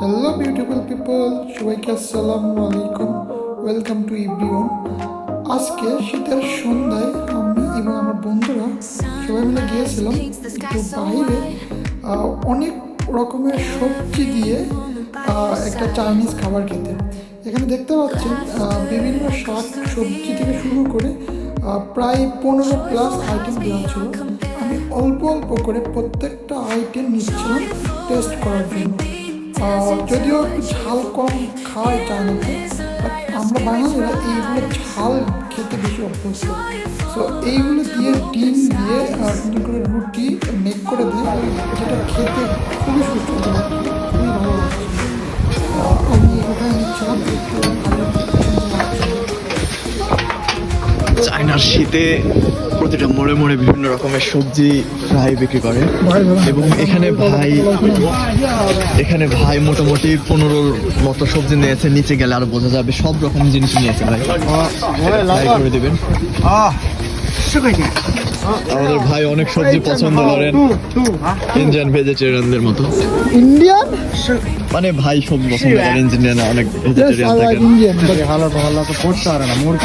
Hello beautiful people, সবাইকে আসসালামু আলাইকুম। ওয়েলকাম টু ইব্রিওন। আজকে শীতের সন্ধ্যায় আমি এবং আমার বন্ধুরা সবাই মিলে গিয়েছিলাম একটু বাইরে অনেক রকমের সবজি দিয়ে একটা চাইনিজ খাবার খেতে। এখানে দেখতে পাচ্ছেন বিভিন্ন শাক সবজি থেকে শুরু করে প্রায় 15+ আইটেম দেওয়া ছিল। আমি অল্প অল্প করে প্রত্যেকটা আইটেম নিচ্ছিলাম টেস্ট করার জন্য। যদিও একটু ঝাল কম খাওয়াই চায়নাতে, বাট আমরা বাঙালিরা এইগুলো ঝাল খেতে বেশি অভ্যস্ত। সো এইগুলো দিয়ে ডিম দিয়ে সুন্দর করে রুটি মেক করে দিয়ে যেটা খেতে খুবই সুস্বাদু লাগছে, খুবই ভালো লাগছে। আমি ওখানে নিচ্ছিলাম একটু চায়নার শীতে প্রতিটা মোড়ে মোড়ে বিভিন্ন রকমের সবজি ফ্রাই বিক্রি করে এবং এখানে ভাই মোটামুটি 15 মতো সবজি নিয়েছে। নিচে গেলে আরো বোঝা যাবে, সব রকম জিনিস নিয়েছে ভাই। ফ্রাই করে দিবেন। আমাদের ভাই অনেক সবজি পছন্দ করেন, ইন্ডিয়ান ভেজিটেরিয়ানদের মতো। ইন্ডিয়ান মানে ভাই সবজি পছন্দ করেন, ইন্ডিয়ান অনেক ভেজিটেরিয়ান থাকে। ইন্ডিয়ান ভালো ভালো তো পড়তে পারে না মোর